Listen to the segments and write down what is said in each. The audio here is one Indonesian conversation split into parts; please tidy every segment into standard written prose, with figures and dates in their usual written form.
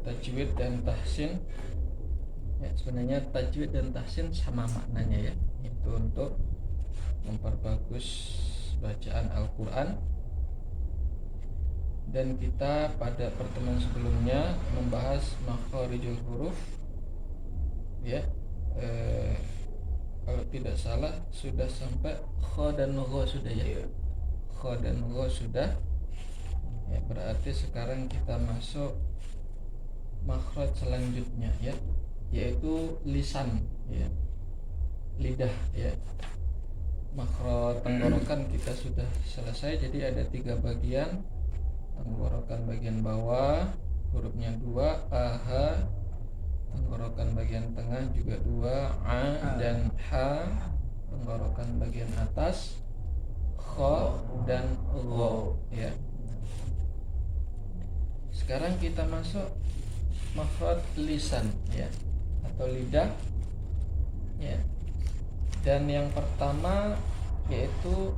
tajwid dan tahsin. Ya, sebenarnya tajwid dan tahsin sama maknanya ya. Itu untuk memperbagus bacaan Al-Quran. Dan kita pada pertemuan sebelumnya membahas makharijul huruf ya. Kalau tidak salah sudah sampai kha dan gha sudah ya. Kha dan gha sudah. Ya, berarti sekarang kita masuk makhraj selanjutnya ya, yaitu lisan ya. Lidah ya. Makhraj tenggorokan kita sudah selesai, jadi ada 3 bagian. Tenggorokan bagian bawah hurufnya 2, aha. Tenggorokan bagian tengah juga 2, a dan ha. Tenggorokan bagian atas kha dan gha ya. Sekarang kita masuk makhraj lisan ya, atau lidah ya. Dan yang pertama yaitu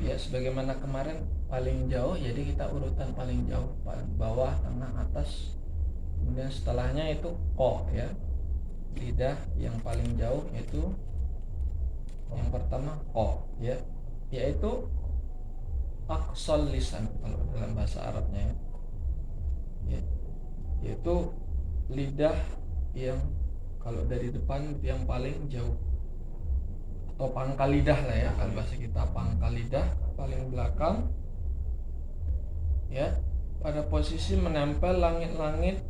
ya sebagaimana kemarin paling jauh, jadi kita urutan paling jauh, paling bawah, tengah, atas. Kemudian setelahnya itu ko ya. Lidah yang paling jauh itu yang pertama ko ya, yaitu aqsal lisan kalau dalam bahasa Arabnya ya. Yaitu lidah yang kalau dari depan yang paling jauh, atau pangkal lidah lah ya, kalau bahasa kita pangkal lidah paling belakang ya, pada posisi menempel langit-langit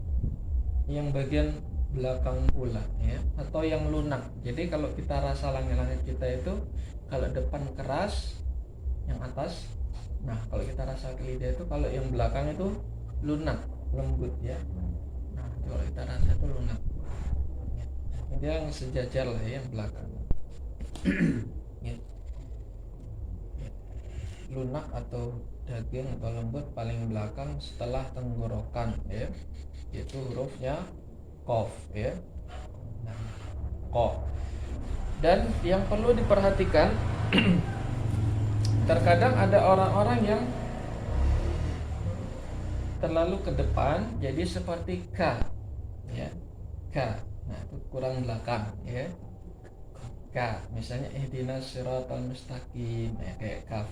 yang bagian belakang pula ya, atau yang lunak. Jadi kalau kita rasa langit-langit kita itu kalau depan keras yang atas, nah kalau kita rasa ke lidah itu kalau yang belakang itu lunak, lembut ya. Nah kalau kita rasa itu lunak ya. Dia yang sejajar lah ya, yang belakang ya. Lunak atau daging atau lembut paling belakang setelah tenggorokan ya, yaitu hurufnya qaf ya. Nah, qaf. Dan yang perlu diperhatikan terkadang ada orang-orang yang terlalu ke depan jadi seperti K ya. K. Nah, itu kurang belakang ya. K, misalnya ihdinas siratal mustaqim ya, kayak kaf.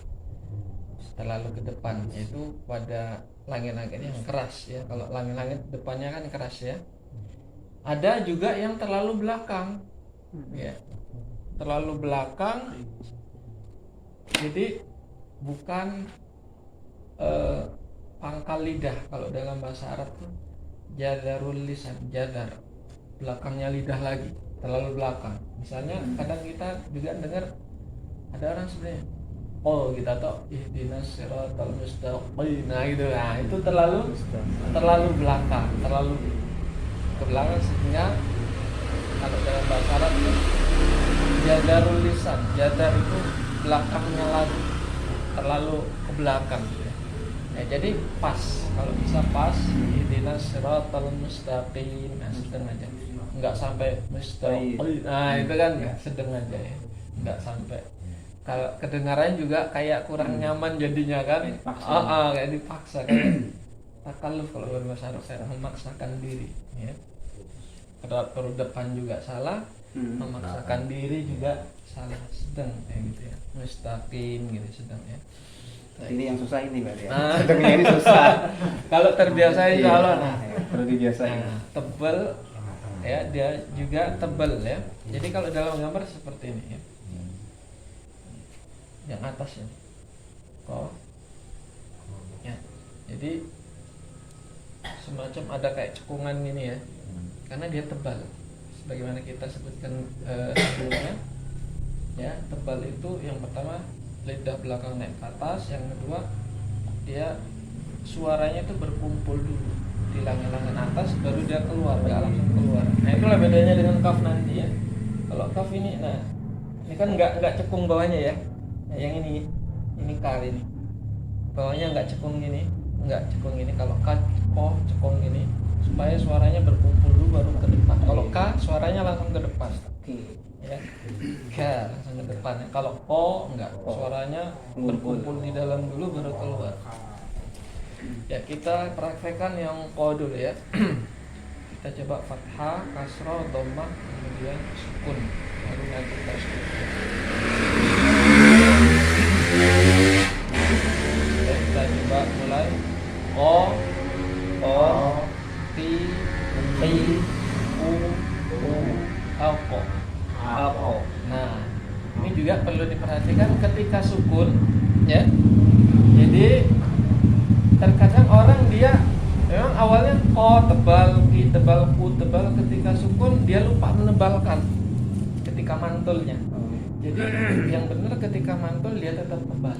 Terlalu ke depan, yaitu pada langit-langit yang keras ya. Kalau langit-langit depannya kan keras ya. Ada juga yang terlalu belakang ya. Terlalu belakang, jadi bukan pangkal lidah. Kalau dalam bahasa Arab tuh jadarul lisan, jadar, belakangnya lidah lagi, terlalu belakang. Misalnya kadang kita juga dengar ada orang sebenarnya oh kita tau ihdinas siratal mustaqim, nah gitu. Nah itu terlalu belakang, terlalu ke belakang, sehingga kalau dalam bahasa Arab itu jadarul lisan, jadar itu belakangnya lagi, terlalu ke belakang ya. Ya, jadi pas, kalau bisa pas ihdinas siratal mustaqim, nah sedang aja, nggak sampai mustaqim, nah itu kan sedang aja ya, nggak sampai. Kalau kedengaran juga kayak kurang nyaman jadinya kan, kayak dipaksa, kayak takalluf kalau berbahasa Arab, saya memaksakan diri ya. Perut depan juga salah, memaksakan diri juga salah, sedang kayak gitu ya, mustaqim gitu, sedang ya. Nah, ini yang susah ini berarti ya. Sedangnya ini susah. Kalau terbiasa insya Allah, nah perlu dibiasain. tebel ya, dia juga tebel ya. Jadi kalau dalam gambar seperti ini ya. Yang atas ya, kok ya, jadi semacam ada kayak cekungan gini ya, karena dia tebal sebagaimana kita sebutkan sebelumnya ya. Tebal itu yang pertama lidah belakang naik ke atas, yang kedua dia suaranya itu berkumpul dulu di langit-langit atas, baru dia keluar, nggak langsung keluar. Nah itulah bedanya dengan kaf nanti ya. Kalau kaf ini, nah ini kan nggak cekung bawahnya ya. Nah, yang ini kali ini bawahnya nggak cekung gini, kalau K cekung gini supaya suaranya berkumpul dulu baru ke depan. Kalau K suaranya langsung ke depan ya, K langsung ke depan. Kalau O enggak, suaranya berkumpul di dalam dulu baru keluar ya. Kita praktekkan yang O dulu ya. kita coba fathah, kasroh, dhammah, kemudian sukun, baru nanti tasydid. Kita coba mulai. O, ti, u, alko. Nah, ini juga perlu diperhatikan ketika sukun, ya. Jadi terkadang orang dia memang awalnya tebal, ki tebal, ku tebal, ketika sukun dia lupa menebalkan ketika mantulnya. Jadi yang benar ketika mantul dia tetap tebal.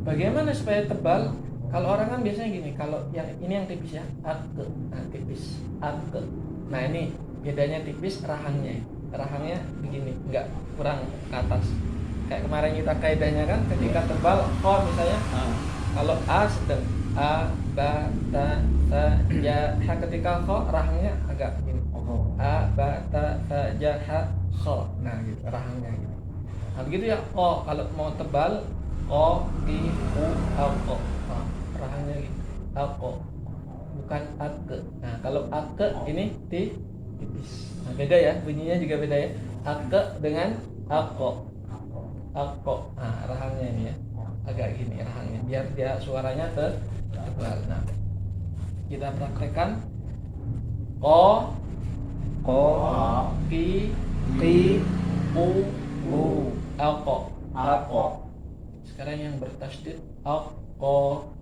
Bagaimana supaya tebal? Kalau orang kan biasanya gini, kalau yang ini yang tipis ya, ake, nah tipis, ake. Nah ini bedanya tipis, rahangnya begini, enggak kurang ke atas. Kayak kemarin kita kaidahnya kan, ketika tebal, misalnya, kalau a sedang, a, ba, ta, ja, ha, ketika rahangnya agak begini, a, ba, ta, ja, ha, nah gitu, rahangnya gitu. Nah begitu ya, kalau mau tebal, ti, u, alko. Rahangnya gitu, alko, bukan ake. Nah kalau ake ini tipis. Nah beda ya, bunyinya juga beda ya. Ake dengan alko. Nah rahangnya ini ya, agak gini rahangnya, biar dia suaranya tebal. Nah kita praktekkan. Ki, u, alko. Sekarang yang bertasydid alko.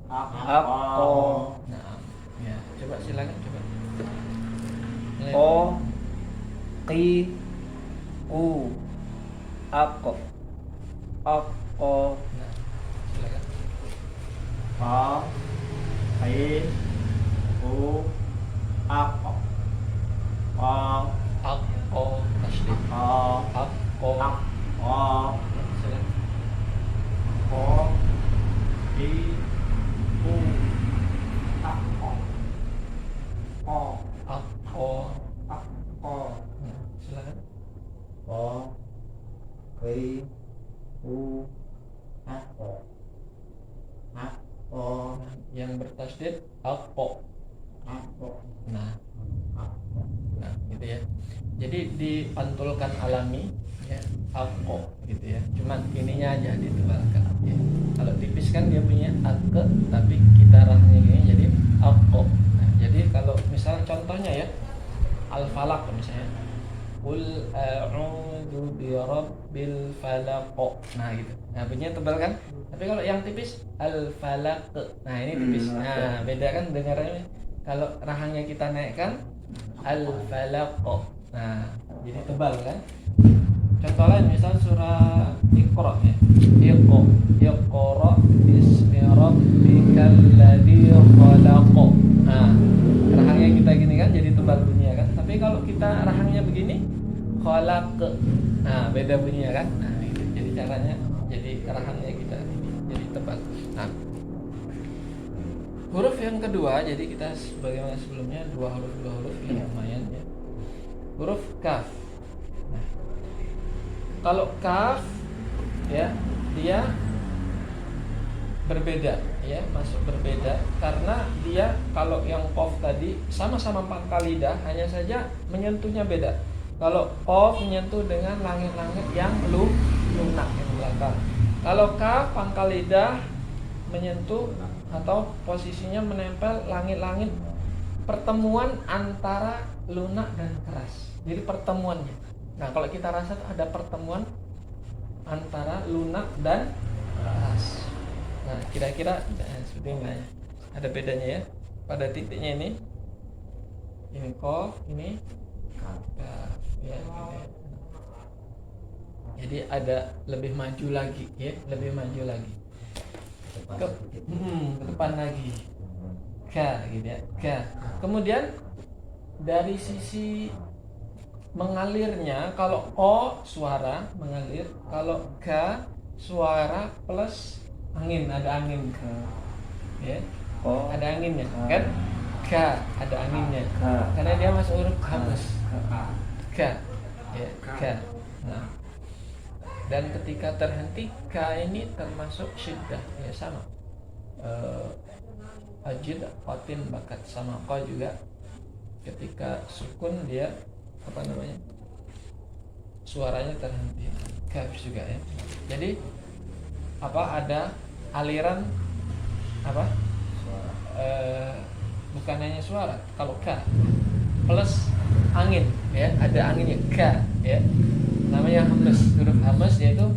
Nah, ya, coba silakan coba. Ki, u, alko. Nah, silakan. Ki, u, alko. Alko tasydid. Alko. Silakan. Ki, Alko. Silakan. Yang bertasydid alko. Nah, gitu ya. Jadi dipantulkan alami ya, alko gitu ya. Cuman ininya aja ditebalkan ya. Kalau tipis kan dia punya ake, tapi kita rahangnya gini jadi alko. Nah, jadi kalau misal contohnya ya, al-falaq misalnya, qul a'udzu birabbil falaq. Nah gitu. Nah bunyinya tebal kan? Tapi kalau yang tipis al-falaq. Nah ini tipis. Nah beda kan dengarannya. Kalau rahangnya kita naikkan al-falaq. Nah jadi tebal kan? Contoh lain misal surah Iqra ya. Iqra bismi rabbikal ladzi khalaq. Nah rahangnya kita gini kan jadi tebal bunyinya kan. Tapi kalau kita rahangnya begini khalaq. Nah beda bunyinya kan. Nah itu jadi caranya, jadi rahangnya kita ini jadi tebal. Nah huruf yang kedua, jadi kita sebagaimana sebelumnya dua huruf ya, lumayan ya. Huruf kaf. Nah, kalau kaf ya dia berbeda ya, masuk berbeda karena dia kalau yang qaf tadi sama-sama pangkal lidah, hanya saja menyentuhnya beda. Kalau qaf menyentuh dengan langit-langit yang lunak yang belakang. Kalau kaf pangkal lidah menyentuh atau posisinya menempel langit-langit pertemuan antara lunak dan keras. Jadi pertemuannya. Nah, kalau kita rasa ada pertemuan antara lunak dan keras. Nah, kira-kira seperti ini. Ada bedanya ya. Pada titiknya ini qaf, ini kaf ya, gitu. Jadi ada lebih maju lagi ya, lebih maju lagi. Ke depan lagi. Ka gitu ya. Ka. Kemudian dari sisi mengalirnya, kalau o suara mengalir, kalau ka suara plus angin, ada angin ya. Ada anginnya kan? Ka ada anginnya. Karena dia masuk huruf hamas. Ka ya, ka. Nah, dan ketika terhenti ka ini termasuk syiddah ya, sama ajid qatin bakat, sama qa juga ketika sukun dia apa namanya, suaranya terhenti. Kaf juga ya. Jadi apa, ada aliran apa, bukan hanya suara. Kalau ka plus angin ya, ada anginnya ka ya, namanya hamas. Huruf hamas yaitu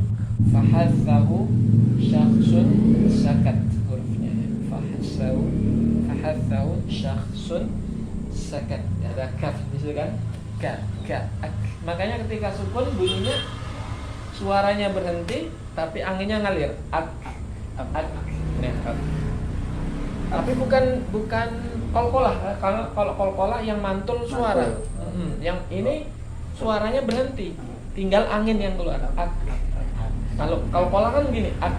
fahathahu syakhsun sakat, hurufnya ya. Fahathahu syakhsun sakat, ada kaf di situ kan, ka ak. Makanya ketika sukun bunyinya suaranya berhenti tapi anginnya ngalir, ak. Nah, tapi bukan kolkolah. Kalau kolkolah yang mantul suara, yang ini suaranya berhenti, tinggal angin yang keluar, ak. Kalau kolkolah kan gini, ak,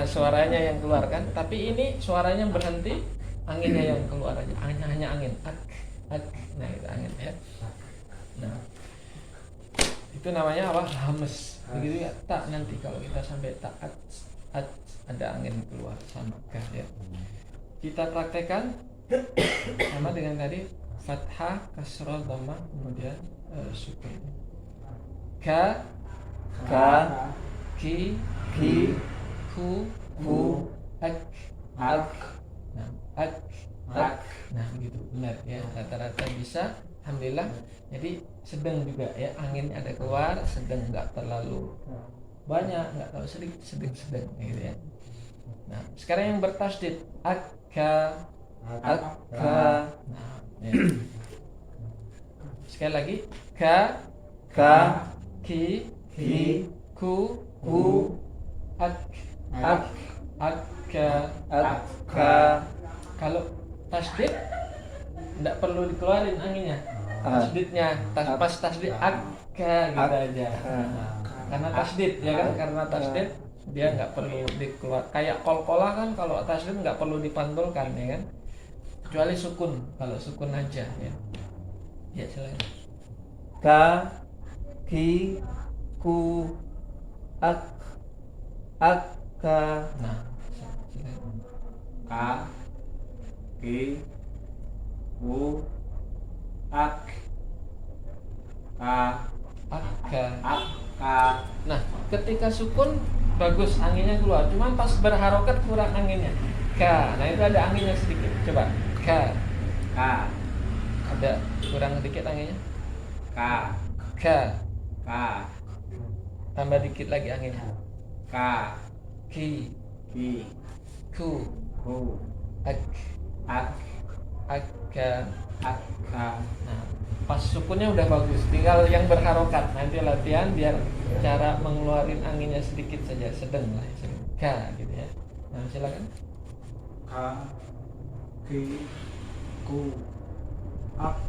suaranya yang keluar kan, tapi ini suaranya berhenti, anginnya yang keluar aja, hanya angin, ak. Nah itu angin ya. Nah itu namanya apa, hamas. Begitu ya tak, nanti kalau kita sampai taat ada angin keluar sama kah ya. Kita praktekkan sama dengan tadi, fathah, kasrah, dhammah, kemudian sukun. Ka ki ku ak. Nah, ak. Nah begitu, benar ya, rata-rata bisa, alhamdulillah. Jadi sedang juga ya, angin ada keluar, sedang, nggak terlalu banyak, nggak terlalu sedikit, sedang gitu ya. Nah sekarang yang bertasdid, akka. Nah ya. Sekali lagi, ka ki ku ak. Kalau tasdid tidak perlu dikeluarin anginnya, tasdidnya pas tasdid akka gitu aja. Karena tasdid ya kan, karena tasdid dia nggak perlu dikeluar. Kayak kolkolah kan, kalau tasdid nggak perlu dipantulkan ya kan, kecuali sukun. Kalau sukun aja ya. Ya silakan. Ka ki ku ak akka. Nah silakan. Ka ki ku ak Akka. akka. Nah ketika sukun bagus, anginnya keluar, cuman pas berharokat kurang anginnya. Ka, nah itu ada anginnya sedikit. Coba ka, ada kurang sedikit anginnya. Ka, tambah dikit lagi anginnya. Ki, ku, ak. Akka. Nah pas sukunnya udah bagus, tinggal yang berharokat. Nanti latihan biar cara mengeluarin anginnya sedikit saja, sedang lah, sedang. Ka gitu ya. Nah silakan. Ka ki ku ak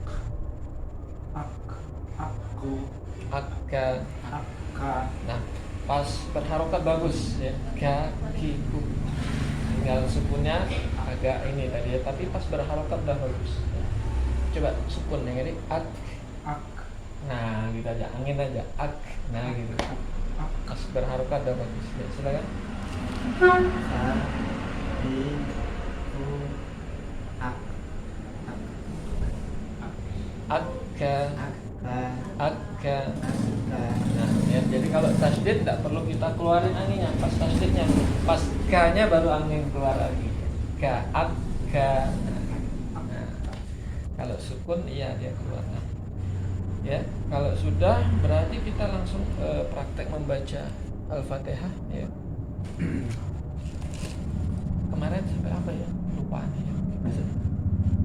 aku Akka. akka. Nah pas berharokat bagus ya, ka ki ku. Tinggal sukunnya agak ini tadi ya, tapi pas berharokat udah bagus. Coba sukun yang ini, ak. Nah gitu aja, angin aja, ak. Nah gitu, pas berharokat udah bagus ya, silakan. Akka. Nah ya, jadi kalau tasdid tidak perlu kita keluarin anginnya pas tasdidnya, pas ka-nya baru angin keluar lagi. Ka, akka. Nah, kalau sukun iya dia keluar. Nah, ya kalau sudah berarti kita langsung praktek membaca Al-Fatihah ya. Kemarin sampai apa ya, lupa nih ya.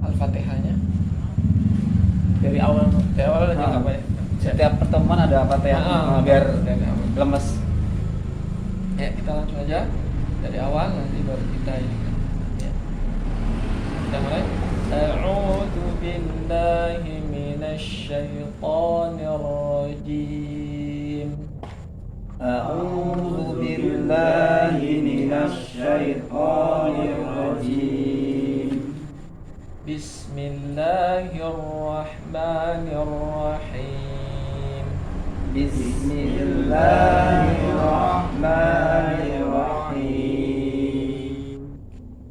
Al-Fatihahnya dari awal aja apa ya. Setiap pertemuan ada Fatihah biar lemes. Ya kita langsung aja dari awal, nanti baru kita ini kan. Ya. Kita mulai. A'udzu billahi minasy syaithanir rajim. A'udzu billahi minasy syaithanir rajim. Bismillahirrahmanirrahim. Bismillahirrahmanirrahim.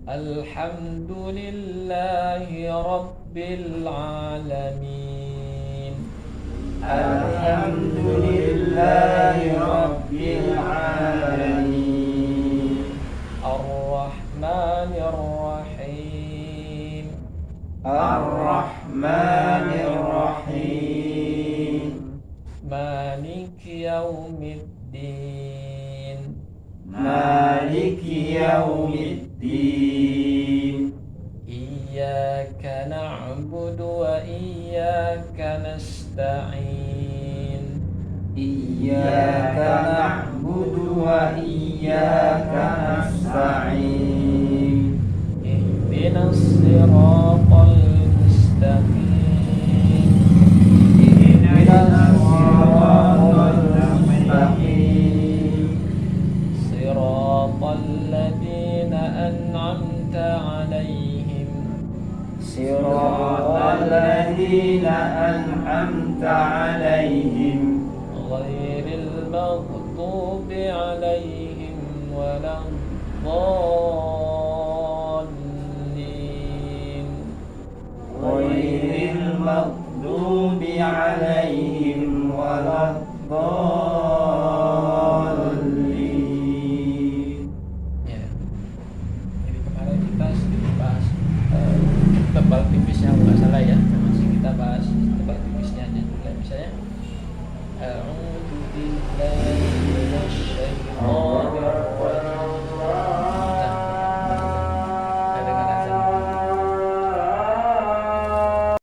Alhamdulillahi rabbil Rabbil Alamin. Alhamdulillahi Rabbil Alamin. Ar-Rahmanir Rahim. Ar-Rahmanir Rahim. Maliki Yaumiddin. Maliki Yaumiddin. Iyyaka na'budu wa iyyaka nasta'in. Iyyaka na'budu wa iyyaka nasta'in. Ihdinas siratal mustaqim. Ihdinas siratal mustaqim. Siratal ladzina an'amta 'alaihim. Siratal ladzina an'amta 'alaihim. Ghairil maghdubi 'alaihim waladdallin. Ghairil maghdubi 'alaihim waladdallin.